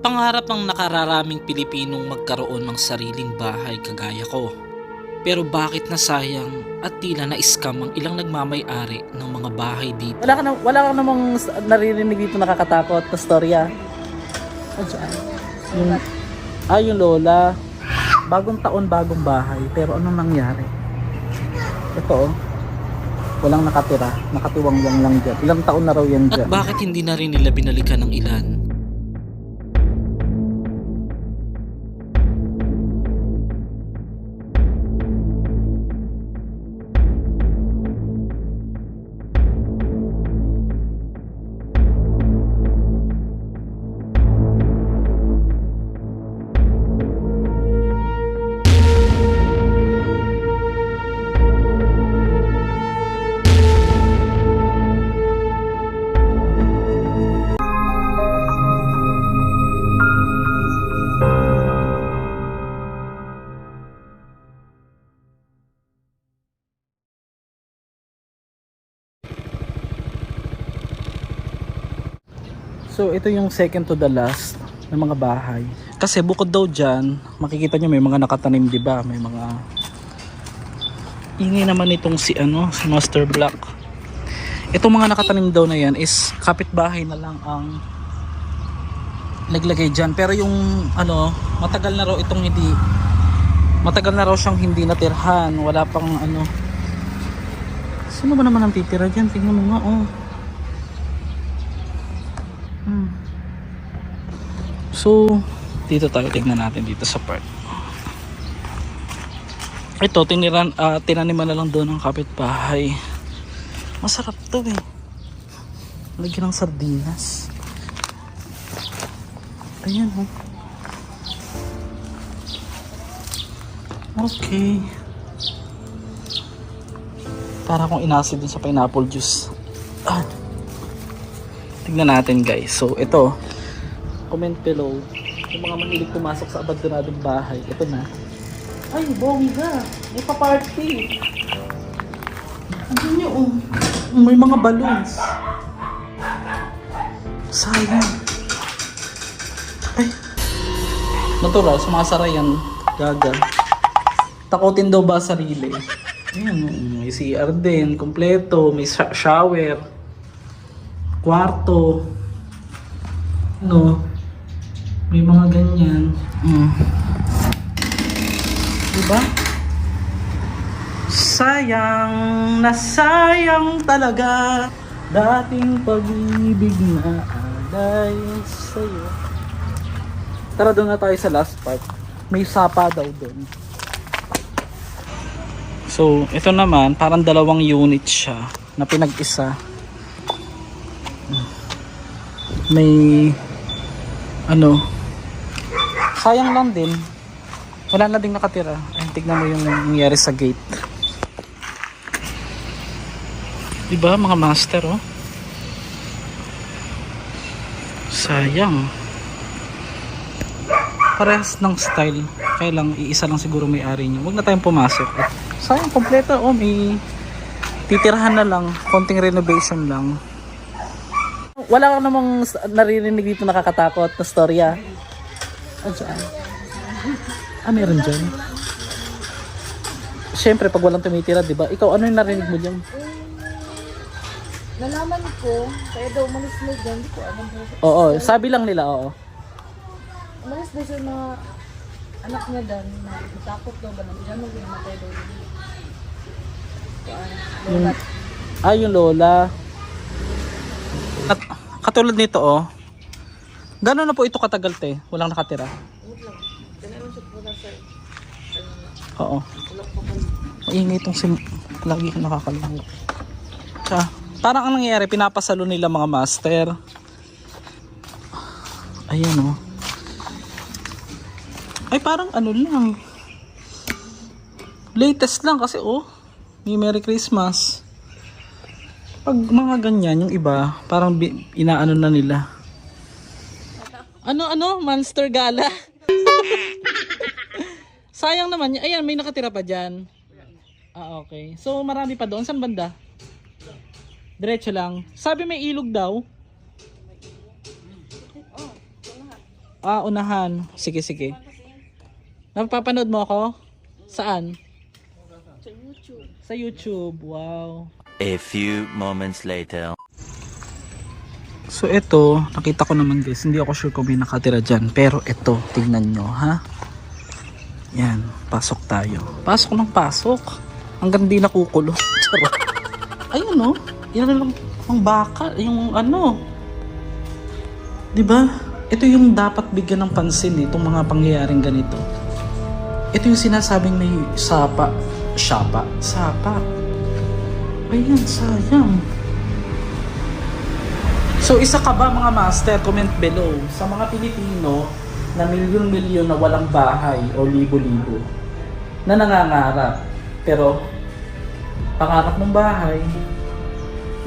Pangarap ng nakararaming Pilipinong magkaroon ng sariling bahay kagaya ko. Pero bakit nasayang at tila na-scam ang ilang nagmamay-ari ng mga bahay dito? Wala ka namang naririnig dito nakakatakot na storya. Yung, yung lola. Bagong taon, bagong bahay. Pero anong nangyari? Ito walang nakatira. Nakatiwang lang dyan. Ilang taon na raw yan At dyan. bakit hindi na rin nila binalikan ng ilan? So ito yung second to the last ng mga bahay. Kasi bukod daw dyan, makikita nyo may mga nakatanim, di ba? May mga ingay naman itong si Master Black. Itong mga nakatanim daw na yan is kapitbahay na lang ang naglagay dyan. Pero yung matagal na raw siyang hindi natirhan. Wala pang sino ba naman ang titira dyan? Tingnan mo nga So, dito tayo, tignan natin dito sa part. Ito, tinaniman na lang doon ng kapitbahay. Masarap to lagyan ng sardinas. Ayan Okay. Para akong inasid dun sa pineapple juice. Tignan natin guys. So, ito. Comment below yung mga mahilig pumasok sa abandonadong bahay. Ito na. Ay, Bowie ka. May pa-party. Ano nyo may mga balloons. Sayang. Ay. Natural, sumasara yan. Gaga. Takutin daw ba sarili? Ayan, may CR din. Kompleto. May shower. Kwarto. May mga ganyan. Diba? Sayang na sayang talaga dating pag-ibig na alay sa'yo. Tara doon na tayo sa last part. May sapa daw doon. So, ito naman, parang dalawang unit siya na pinag-isa. May sayang lang din, wala na ding nakatira. Ay, tignan mo yung nangyari sa gate, diba mga master sayang, parehas ng style, kaya lang iisa lang siguro may ari niya. Huwag na tayong pumasok. At sayang, kompleto may titirahan na lang, konting renovation lang. Wala ka namang naririnig dito nakakatakot na storya. Meron dyan. Siyempre, pag walang tumitira, diba? Ikaw, ano yung narinig mo dyan? Nalaman ko, kaya daw umalis na dyan. Hindi ko alam. Oo, sabi lang nila, Umalis daw siya mga anak niya doon. Natakot daw ba? Diyan mo ginamatay daw. Yung lola. At katulad nito, gano'n na po ito katagal, te? Walang nakatira. Oo. Maingay itong lagi ko nakakalimutan. Parang ang nangyayari, pinapasalo nila mga master. Ayan Ay, parang lang. Latest lang kasi may Merry Christmas. Pag mga ganyan, yung iba, parang inaano na nila. Monster Gala. Sayang naman. Ayan, may nakatira pa dyan. Okay. So, marami pa doon. Saan banda? Diretso lang. Sabi may ilog daw. unahan. Sige, sige. Napapanood mo ako? Saan? Sa YouTube. Sa YouTube. Wow. A few moments later. So ito, nakita ko naman guys, hindi ako sure kung may nakatira dyan. Pero ito, tingnan nyo ha. Yan, pasok tayo. Pasok ng pasok. Hanggang di nakukulo. Charot. Ayun no, yan na lang ang baka, yung ano. Diba? Ito yung dapat bigyan ng pansin eh, itong mga pangyayaring ganito. Ito yung sinasabing may sapa. Ayan, sayang. So isa ka ba mga master? Comment below. Sa mga Pilipino na milyon-milyon na walang bahay o libo-libo na nangangarap. Pero pangarap ng bahay,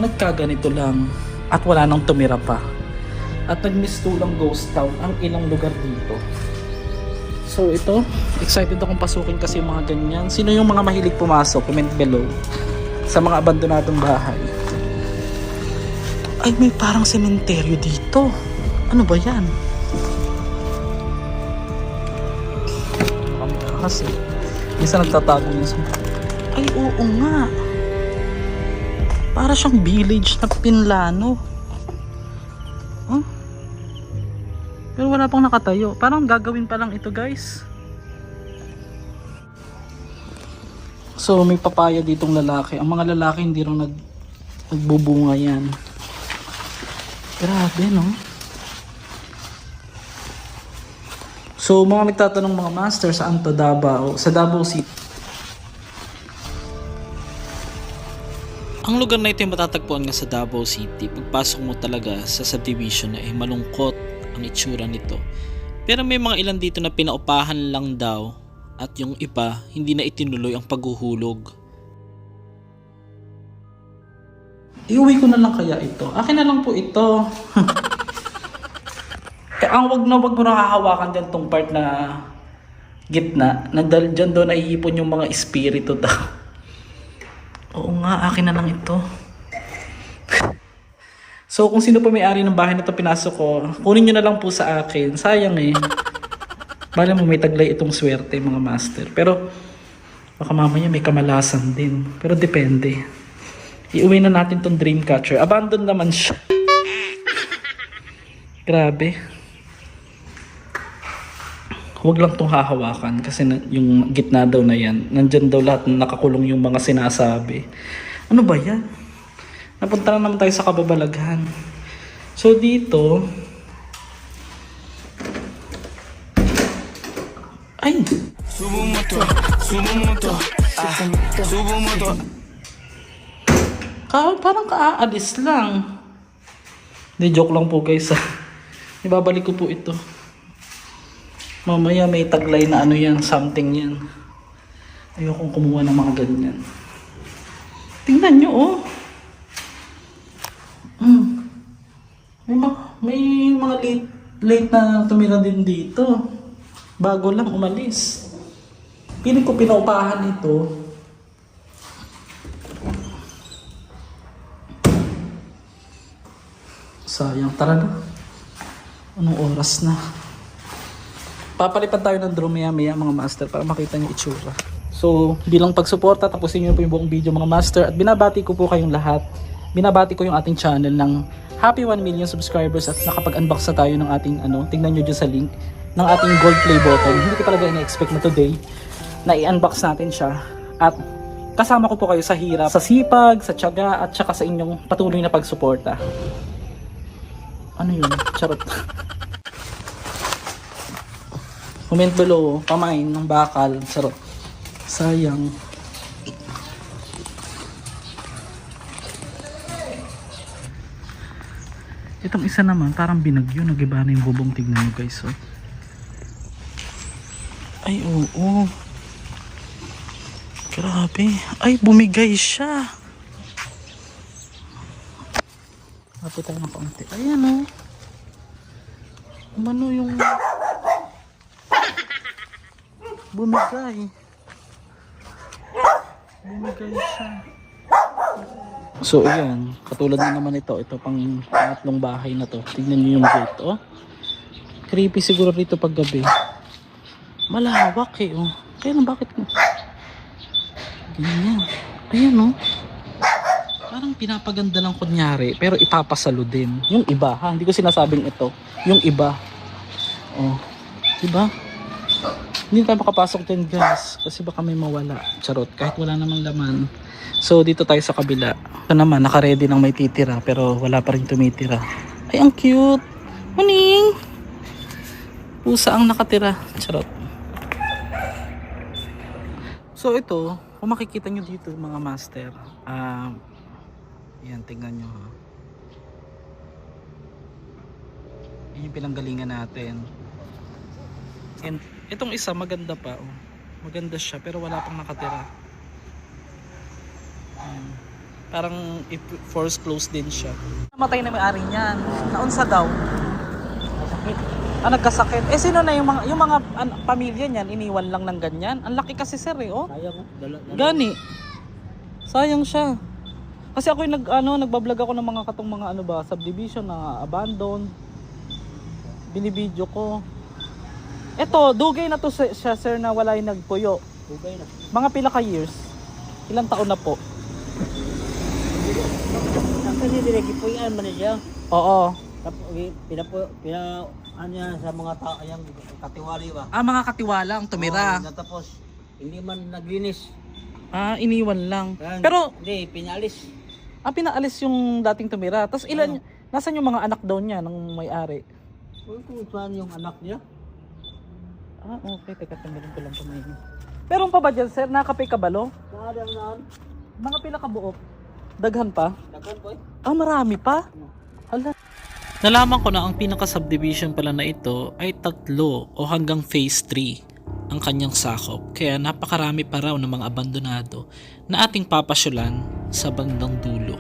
nagkaganito lang at wala nang tumira pa. At nagmistulang ghost town ang ilang lugar dito. So ito, excited akong pasukin kasi yung mga ganyan. Sino yung mga mahilig pumasok? Comment below. Sa mga abandonadong bahay. Ay, may parang sementeryo dito. Ano ba yan? Kasi minsan nagtatago yun sa... Ay, oo nga. Para siyang village na pinlano. Huh? Pero wala pang nakatayo. Parang gagawin pa lang ito guys. So may papaya ditong lalaki. Ang mga lalaki hindi rin nagbubunga yan. Grabe no. So mga magtatanong mga master, saan to Davao? Sa Davao City. Ang lugar na ito ay matatagpuan nga sa Davao City. Pagpasok mo talaga sa subdivision na malungkot ang itsura nito. Pero may mga ilan dito na pinaupahan lang daw at yung iba hindi na itinuloy ang paghuhulog. Iuwi ko na lang kaya ito. Akin na lang po ito. Ang wag mo nakahawakan dyan tong part na gitna. Dyan doon naiipon yung mga espiritu daw. Oo nga, akin na lang ito. So kung sino pa may-ari ng bahay na ito pinasok ko, kunin nyo na lang po sa akin. Sayang eh. Bala mo may taglay itong swerte mga master. Pero baka mamaya may kamalasan din. Pero depende. Iuwi na natin tong Dreamcatcher. Abandon naman siya. Grabe. Huwag lang tong hahawakan kasi yung gitna daw na yan. Nandyan daw lahat nakakulong yung mga sinasabi. Ano ba yan? Napunta na naman tayo sa kababalaghan. So dito, ay! Parang kaaalis lang. Hindi, joke lang po guys. Ibabalik ko po ito. Mamaya may taglay na ano yan, something yan. Ayokong kumuha ng mga ganyan. Tingnan nyo oh. May mga late na tumira din dito. Bago lang umalis. Piling ko pinaupahan ito. Sayang, tara na. Anong oras na? Papalipan tayo ng drone maya mga master para makita niyo itsura. So bilang pagsuporta, tapusin niyo po yung buong video mga master. At binabati ko po kayong lahat. Binabati ko yung ating channel ng happy 1 million subscribers at nakapag-unbox na tayo ng ating tingnan nyo dyan sa link ng ating gold play button. Hindi ko talaga ina-expect na today na i-unbox natin siya at kasama ko po kayo sa hirap, sa sipag, sa tiyaga at saka sa inyong patuloy na pagsuporta. Ano yun? Charot. Comment below, pamain ng bakal. Charot. Sayang. Itong isa naman, parang binagyo. Nagiba na yung bubong. Tignan nyo guys. Oh. Ay, oo. Grabe. Ay, bumigay siya. Lapit tayo ng kaunti. Ayan o. Umano yung... Bumigay. Bumigay siya. So ayan, katulad na naman ito pang pangatlong bahay na to. Tignan niyo yung gate, oh. Creepy siguro rito pag gabi. Malawak eh, oh. Kaya na bakit? Ganyan. Ayan, oh. Parang pinapaganda lang kunyari, pero ipapasalo din. Yung iba, ha? Hindi ko sinasabing ito. Yung iba. Oh. Diba? Hindi tayo makapasok din, guys. Kasi baka may mawala. Charot. Kahit wala namang laman. So, dito tayo sa kabila. Ito naman, naka-ready ng may titira, pero wala pa rin tumitira. Ay, ang cute. Maning! Pusa ang nakatira. Charot. So, ito, kung makikita nyo dito, mga master, yan, tingnan nyo ha. Yan yung pinanggalingan natin. And itong isa maganda pa, oh. Maganda siya pero wala pang nakatira. Parang force close din siya. Namatay na may-ari niyan. Naunsa daw? Nagkasakit. Eh sino na yung mga pamilya niyan, iniwan lang ng ganyan? Ang laki kasi sir eh, oh. Sayang, Gani. Sayang siya. Kasi ako yung nagbablog ako ng mga subdivision na abandoned. Binibidyo ko. Eto, dugay na to siya sir na wala yung nagpuyo. Bugay na. Mga pila ka years? Ilang taon na po? Kasi diregi po yan man siya. Oo. Ano yan sa mga tao, ayang katiwali ba? Mga katiwala ang tumira. Tapos, hindi man naglinis. Iniwan lang. Kaya, Pero, hindi, pinalis. pinaalis yung dating tumira. Tapos ilan, nasan yung mga anak daw niya ng may-ari? Kung saan yung anak niya? Okay. Teka, tanggalin ko lang kamay niya. Meron pa ba dyan, sir? Nakapay kabalo? Naan. Mga pila ka buok? Daghan pa? Dagan po eh. Marami pa? Hala. Nalaman ko na ang pinaka-subdivision pala na ito ay 3 o hanggang phase 3 ang kanyang sakop. Kaya napakarami pa raw ng mga abandonado na ating papasyalan sa bandang dulo.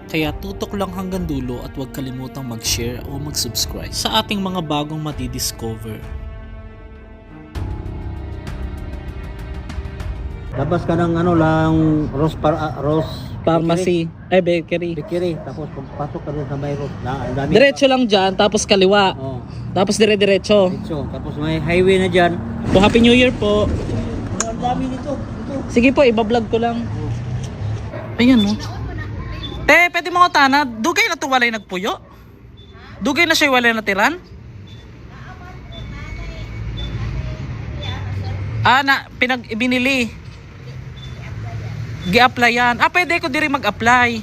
Kaya tutok lang hanggang dulo at huwag kalimutang mag-share o mag-subscribe sa ating mga bagong madidiscover. Labas ka ng Rose Pharmacy, bakery. Bikiri. Tapos pagpasok ka rin sa may Rose. Ang dami. Diretso lang dyan, tapos kaliwa. Oo. Tapos dire-diretso. Diretso. Tapos may highway na dyan. So, Happy New Year po. Ang dami nito. Sige po, ibablog ko lang. Ayan, no. Pwede mo ko tana, dugay na to walay nagpuyo? Dugay na siya walay natiran? Binili. Gi-applyan. Pwede ko diri mag-apply.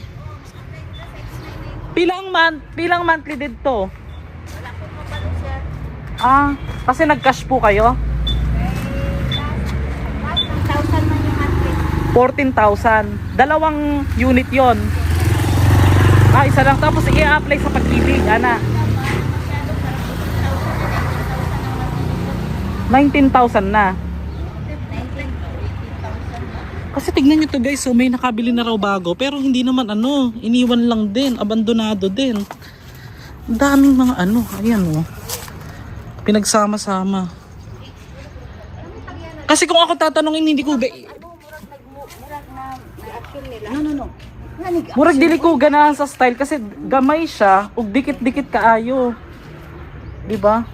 Pilang monthly dito? Kasi nag-cash po kayo? 14,000. Dalawang unit yon. Isa lang. Tapos i-apply sa Pag-ibig, ana. 19,000 na. Kasi tignan nyo to guys, so may nakabili na raw bago pero hindi naman iniwan lang din, abandonado din. Ang daming mga ayan pinagsama-sama. Kasi kung ako tatanungin hindi ko murag dili ko ganahan sa style kasi gamay siya ug dikit-dikit kaayo. 'Di ba?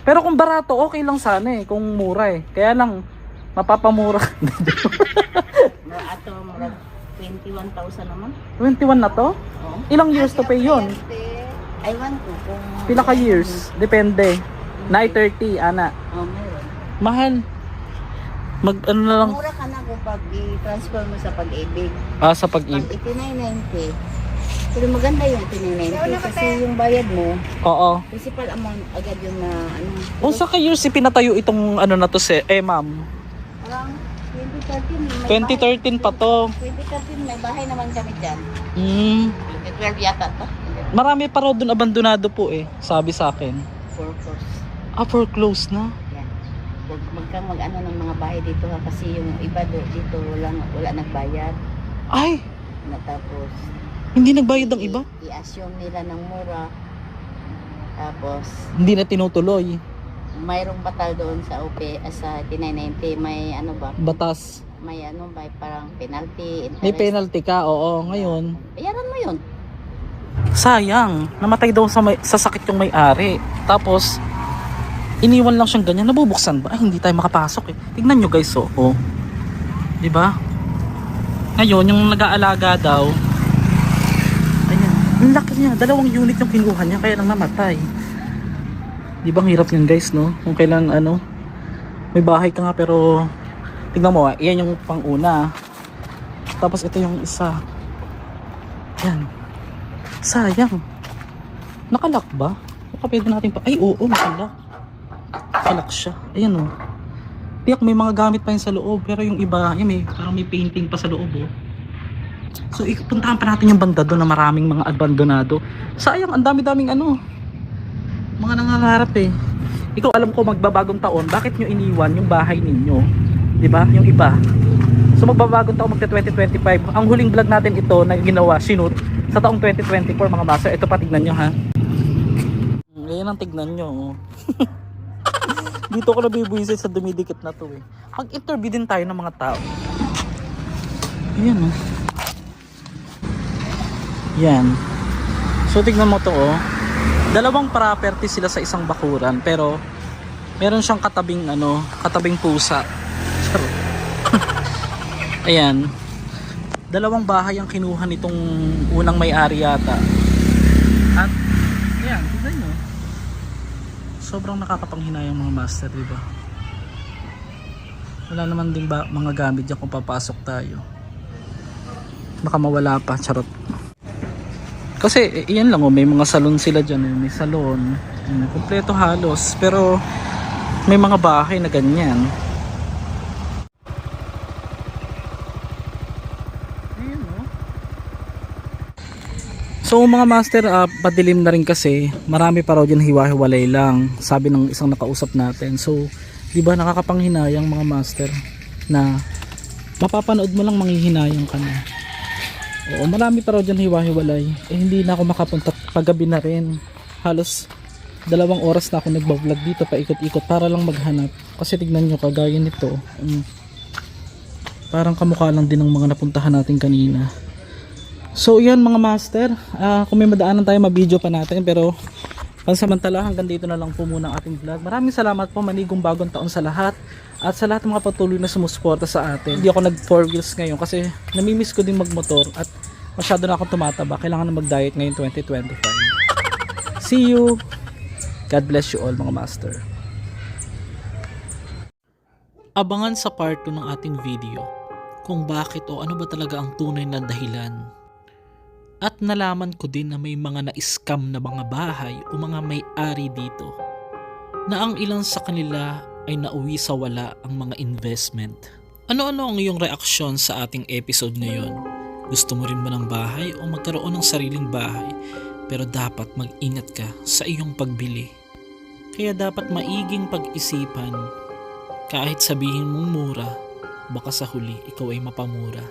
Pero kung barato okay lang sana kung mura Kaya lang mapapamura. Ato murag 21,000 naman. 21 na to? Oo. Ilang years to pay yun? I want to kung Pila ka years? Depende. 930, ana. meron. Mahal. Na lang. Mura ka na kung pag i-transfer mo sa Pag-ibig. Sa Pag Pag-ibig. itinay-90. Pero maganda yung itinay-90 kasi yung bayad mo, Oo. principal amount agad yung na Kung sa ka years pinatayo itong na to ma'am? Parang 2013. May 2013 pa to. 2013 may bahay naman kami dyan. 12 yata to. Marami pa raw dun abandonado po sabi sa akin. 4 floors. Foreclosed na. Yan. Huwag mag-ano ng mga bahay dito kasi yung iba dito wala nagbayad. Ay, Tapos hindi nagbayad ang iba? i-assume nila ng mura. Tapos Hindi na tinutuloy. mayroong batal doon sa sa 990 may Batas. may parang penalty, May interest. penalty ka, oo. Ngayon, Bayaran mo yun. sayang. Namatay daw sa sakit yung may-ari. Tapos, iniwan lang siyang ganyan. Nabubuksan ba? Ay, hindi tayo makapasok eh. Tignan nyo guys, oh. Diba? Ngayon, yung nag-aalaga daw, ayan, ang laki niya. 2 unit yung kinuha niya, kaya lang namatay. Di ba ang hirap yan guys, no? Kung kailan may bahay ka nga pero tignan mo, iyan yung pang-una. Tapos ito yung isa. Yan. Sayang. Nakalak ba? Baka pwede natin pa. Ay, oo, nakalak. Nakalak siya. Ayan o. Tiyak may mga gamit pa yun sa loob. Pero yung iba, yan parang may painting pa sa loob oh. So, ipuntahan pa natin yung banda doon na maraming mga abandonado. Sayang, ang dami-daming mga nangangarap eh. Ikaw alam ko magbabagong taon, bakit nyo iniwan yung bahay ninyo? 'Di ba? Yung iba. So magbabagong taon magta 2025. Ang huling vlog natin ito na ginawa, sinut sa taong 2024 mga master. Ito pa tignan nyo ha. Ngayon ang tignan nyo. Oh. Dito ko nabibwisit sa dumidikit na to eh. Mag-interview din tayo ng mga tao. Ayan oh. Yan. So tignan mo to oh. 2 property sila sa isang bakuran pero meron siyang katabing pusa. Ayan. 2 bahay ang kinuha nitong unang may-ari yata. At ayan, tignan nyo. Sobrang nakakapanghinayang mga master, diba? Wala naman din ba mga gamit dyan kung papasok tayo. Baka mawala pa, charot. Kasi iyan lang oh, may mga salon sila dyan eh. May salon, kompleto halos. Pero may mga bahay na ganyan. Ayan oh. So mga master, padilim na rin kasi. Marami pa raw dyan hiwa-hiwalay lang, sabi ng isang nakausap natin. So diba nakakapanghinayang mga master na mapapanood mo lang manghihinayang ka na. Oo, marami pa raw dyan hiwa-hiwalay. Eh hindi na ako makapunta, paggabi na rin. Halos 2 oras na ako nagbablog dito, paikot-ikot para lang maghanap. Kasi tignan nyo, kagaya nito. Parang kamukha lang din ng mga napuntahan natin kanina. So yan mga master, kung may madaanan tayo mabideo pa natin. Pero pansamantala hanggang dito na lang po muna ang ating vlog. Maraming salamat po, manigong bagong taon sa lahat. At sa lahat ng mga patuloy na sumusuporta sa atin. Hindi ako nag 4 wheels ngayon kasi namimiss ko din magmotor at masyado na akong tumataba. Kailangan na mag-diet ngayon 2025. See you! God bless you all mga master. Abangan sa part 2 ng ating video kung bakit o ano ba talaga ang tunay na dahilan. At nalaman ko din na may mga na-scam na mga bahay o mga may-ari dito na ang ilan sa kanila ay nauwi sa wala ang mga investment. Ano-ano ang iyong reaksyon sa ating episode ngayon? Gusto mo rin ba ng bahay o magkaroon ng sariling bahay? Pero dapat mag-ingat ka sa iyong pagbili. Kaya dapat maiging pag-isipan. Kahit sabihin mong mura, baka sa huli ikaw ay mapamura.